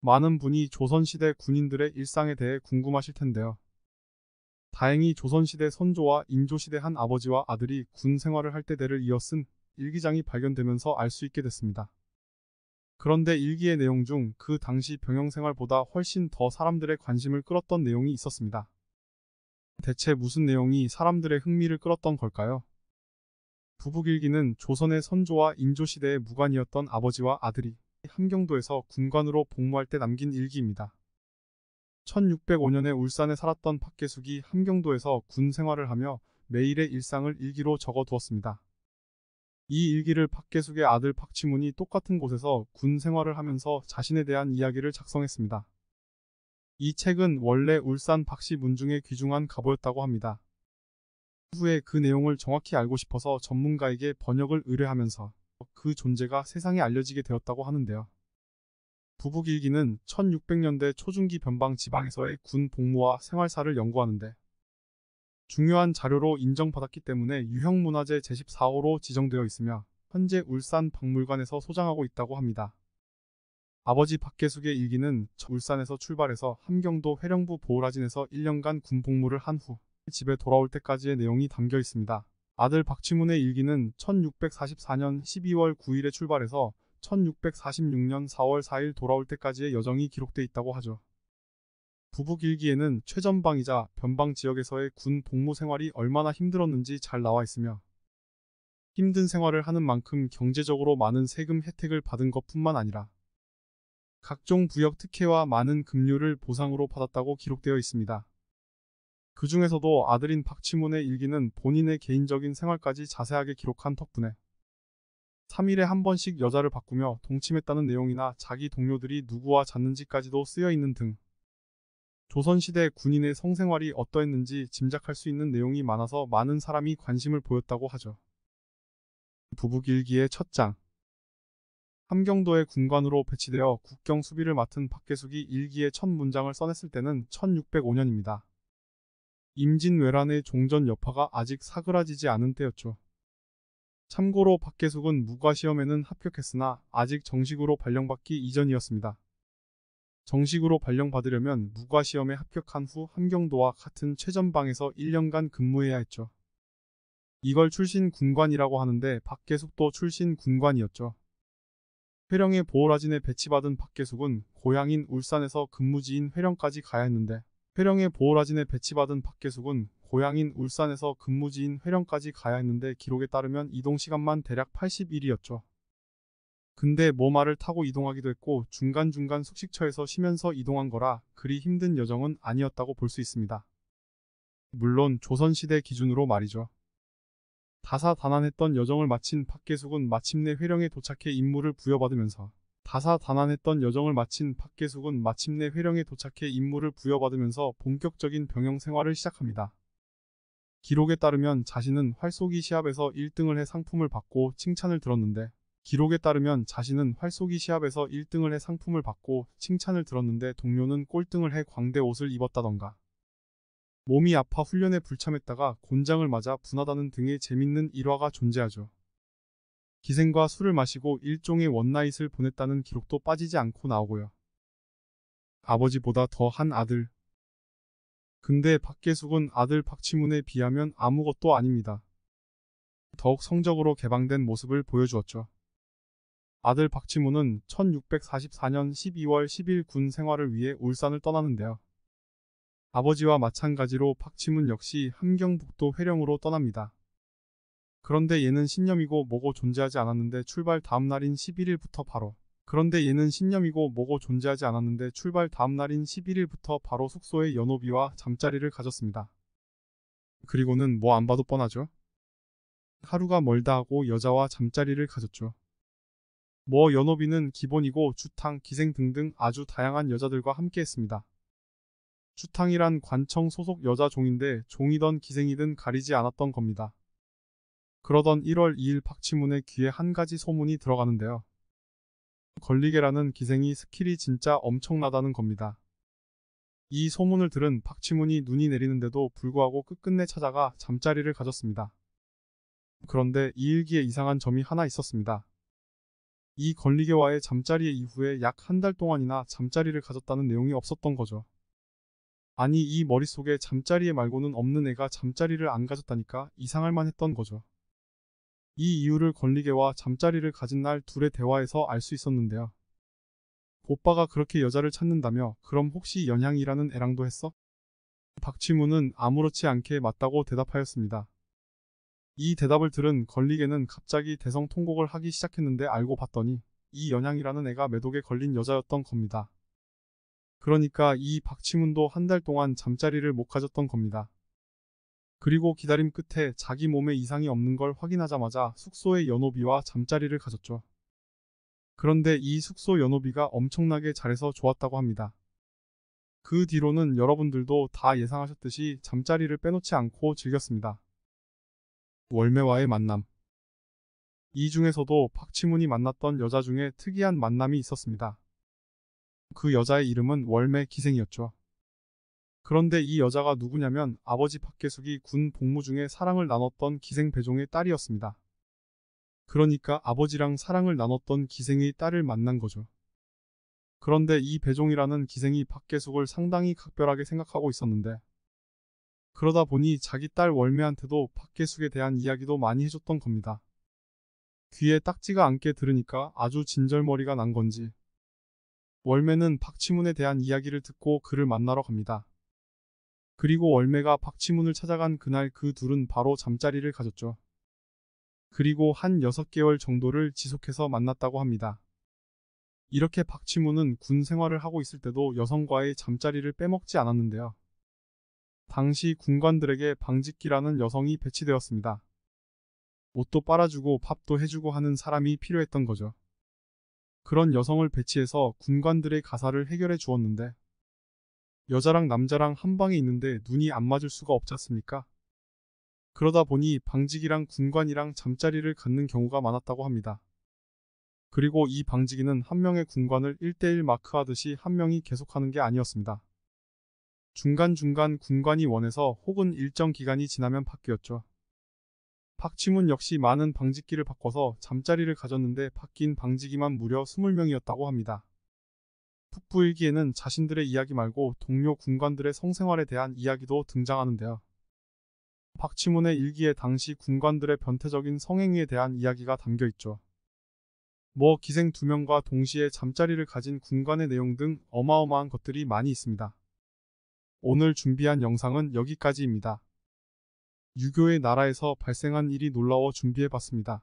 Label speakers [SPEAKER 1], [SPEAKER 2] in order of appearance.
[SPEAKER 1] 많은 분이 조선시대 군인들의 일상에 대해 궁금하실 텐데요. 다행히 조선시대 선조와 인조시대 한 아버지와 아들이 군 생활을 할 때 대를 이어 쓴 일기장이 발견되면서 알 수 있게 됐습니다. 그런데 일기의 내용 중 그 당시 병영 생활보다 훨씬 더 사람들의 관심을 끌었던 내용이 있었습니다. 대체 무슨 내용이 사람들의 흥미를 끌었던 걸까요? 부북일기는 조선의 선조와 인조시대의 무관이었던 아버지와 아들이 함경도에서 군관으로 복무할 때 남긴 일기입니다. 1605년에 울산에 살았던 박계숙이 함경도에서 군 생활을 하며 매일의 일상을 일기로 적어두었습니다. 이 일기를 박계숙의 아들 박치문이 똑같은 곳에서 군 생활을 하면서 자신에 대한 이야기를 작성했습니다. 이 책은 원래 울산 박씨 문중의 귀중한 가보였다고 합니다. 후에 그 내용을 정확히 알고 싶어서 전문가에게 번역을 의뢰하면서 그 존재가 세상에 알려지게 되었다고 하는데요. 부북일기는 1600년대 초중기 변방 지방에서의 군 복무와 생활사를 연구하는데 중요한 자료로 인정받았기 때문에 유형문화재 제14호로 지정되어 있으며 현재 울산 박물관에서 소장하고 있다고 합니다. 아버지 박계숙의 일기는 울산에서 출발해서 함경도 회령부 보호라진에서 1년간 군 복무를 한 후 집에 돌아올 때까지의 내용이 담겨 있습니다. 아들 박치문의 일기는 1644년 12월 9일에 출발해서 1646년 4월 4일 돌아올 때까지의 여정이 기록돼 있다고 하죠. 부북일기에는 최전방이자 변방 지역에서의 군 복무 생활이 얼마나 힘들었는지 잘 나와 있으며 힘든 생활을 하는 만큼 경제적으로 많은 세금 혜택을 받은 것뿐만 아니라 각종 부역 특혜와 많은 급료를 보상으로 받았다고 기록되어 있습니다. 그 중에서도 아들인 박치문의 일기는 본인의 개인적인 생활까지 자세하게 기록한 덕분에 3일에 한 번씩 여자를 바꾸며 동침했다는 내용이나 자기 동료들이 누구와 잤는지까지도 쓰여 있는 등 조선시대 군인의 성생활이 어떠했는지 짐작할 수 있는 내용이 많아서 많은 사람이 관심을 보였다고 하죠. 부북일기의 첫 장. 함경도의 군관으로 배치되어 국경 수비를 맡은 박계숙이 일기의 첫 문장을 써냈을 때는 1605년입니다. 임진왜란의 종전 여파가 아직 사그라지지 않은 때였죠. 참고로 박계숙은 무과시험에는 합격했으나 아직 정식으로 발령받기 이전이었습니다. 정식으로 발령받으려면 무과시험에 합격한 후 함경도와 같은 최전방에서 1년간 근무해야 했죠. 이걸 출신 군관이라고 하는데 박계숙도 출신 군관이었죠. 회령의 보호라진에 배치받은 박계숙은 고향인 울산에서 근무지인 회령까지 가야 했는데 회령의 보호라진에 배치받은 박계숙은 고향인 울산에서 근무지인 회령까지 가야 했는데 기록에 따르면 이동시간만 대략 80일이었죠. 근데 말을 타고 이동하기도 했고 중간중간 숙식처에서 쉬면서 이동한 거라 그리 힘든 여정은 아니었다고 볼 수 있습니다. 물론 조선시대 기준으로 말이죠. 다사다난했던 여정을 마친 박계숙은 마침내 회령에 도착해 임무를 부여받으면서 본격적인 병영 생활을 시작합니다. 기록에 따르면 자신은 활쏘기 시합에서 1등을 해 상품을 받고 칭찬을 들었는데 동료는 꼴등을 해 광대 옷을 입었다던가 몸이 아파 훈련에 불참했다가 곤장을 맞아 분하다는 등의 재밌는 일화가 존재하죠. 기생과 술을 마시고 일종의 원나잇을 보냈다는 기록도 빠지지 않고 나오고요. 아버지보다 더한 아들. 근데 박계숙은 아들 박치문에 비하면 아무것도 아닙니다. 더욱 성적으로 개방된 모습을 보여주었죠. 아들 박치문은 1644년 12월 10일 군 생활을 위해 울산을 떠나는데요. 아버지와 마찬가지로 박치문 역시 함경북도 회령으로 떠납니다. 그런데 얘는 신념이고 뭐고 존재하지 않았는데 출발 다음 날인 11일부터 바로 숙소에 연호비와 잠자리를 가졌습니다. 그리고는 뭐 안 봐도 뻔하죠. 하루가 멀다 하고 여자와 잠자리를 가졌죠. 연호비는 기본이고 주탕, 기생 등등 아주 다양한 여자들과 함께 했습니다. 주탕이란 관청 소속 여자 종인데 종이든 기생이든 가리지 않았던 겁니다. 그러던 1월 2일 박치문의 귀에 한 가지 소문이 들어가는데요. 걸리게라는 기생이 스킬이 진짜 엄청나다는 겁니다. 이 소문을 들은 박치문이 눈이 내리는데도 불구하고 끝끝내 찾아가 잠자리를 가졌습니다. 그런데 이 일기에 이상한 점이 하나 있었습니다. 이 걸리게와의 잠자리 이후에 약 한 달 동안이나 잠자리를 가졌다는 내용이 없었던 거죠. 아니 이 머릿속에 잠자리에 말고는 없는 애가 잠자리를 안 가졌다니까 이상할 만했던 거죠. 이 이유를 걸리게와 잠자리를 가진 날 둘의 대화에서 알 수 있었는데요. 오빠가 그렇게 여자를 찾는다며 그럼 혹시 연향이라는 애랑도 했어? 박치무는 아무렇지 않게 맞다고 대답하였습니다. 이 대답을 들은 걸리게는 갑자기 대성통곡을 하기 시작했는데 알고 봤더니 이 연향이라는 애가 매독에 걸린 여자였던 겁니다. 그러니까 이 박치문도 한 달 동안 잠자리를 못 가졌던 겁니다. 그리고 기다림 끝에 자기 몸에 이상이 없는 걸 확인하자마자 숙소의 연호비와 잠자리를 가졌죠. 그런데 이 숙소 연호비가 엄청나게 잘해서 좋았다고 합니다. 그 뒤로는 여러분들도 다 예상하셨듯이 잠자리를 빼놓지 않고 즐겼습니다. 월매와의 만남. 이 중에서도 박치문이 만났던 여자 중에 특이한 만남이 있었습니다. 그 여자의 이름은 월매 기생이었죠. 그런데 이 여자가 누구냐면 아버지 박계숙이 군 복무 중에 사랑을 나눴던 기생 배종의 딸이었습니다. 그러니까 아버지랑 사랑을 나눴던 기생의 딸을 만난 거죠. 그런데 이 배종이라는 기생이 박계숙을 상당히 각별하게 생각하고 있었는데 그러다 보니 자기 딸 월매한테도 박계숙에 대한 이야기도 많이 해줬던 겁니다. 귀에 딱지가 않게 들으니까 아주 진절머리가 난 건지 월매는 박치문에 대한 이야기를 듣고 그를 만나러 갑니다. 그리고 월매가 박치문을 찾아간 그날 그 둘은 바로 잠자리를 가졌죠. 그리고 한 6개월 정도를 지속해서 만났다고 합니다. 이렇게 박치문은 군 생활을 하고 있을 때도 여성과의 잠자리를 빼먹지 않았는데요. 당시 군관들에게 방직기라는 여성이 배치되었습니다. 옷도 빨아주고 밥도 해주고 하는 사람이 필요했던 거죠. 그런 여성을 배치해서 군관들의 가사를 해결해 주었는데 여자랑 남자랑 한 방에 있는데 눈이 안 맞을 수가 없지 않습니까? 그러다 보니 방직이랑 군관이랑 잠자리를 갖는 경우가 많았다고 합니다. 그리고 이 방직이는 한 명의 군관을 1대1 마크하듯이 한 명이 계속하는 게 아니었습니다. 중간중간 군관이 원해서 혹은 일정 기간이 지나면 바뀌었죠. 박치문 역시 많은 방직기를 바꿔서 잠자리를 가졌는데 바뀐 방직이만 무려 20명이었다고 합니다. 북부일기에는 자신들의 이야기 말고 동료 군관들의 성생활에 대한 이야기도 등장하는데요. 박치문의 일기에 당시 군관들의 변태적인 성행위에 대한 이야기가 담겨있죠. 뭐 기생 2명과 동시에 잠자리를 가진 군관의 내용 등 어마어마한 것들이 많이 있습니다. 오늘 준비한 영상은 여기까지입니다. 유교의 나라에서 발생한 일이 놀라워 준비해봤습니다.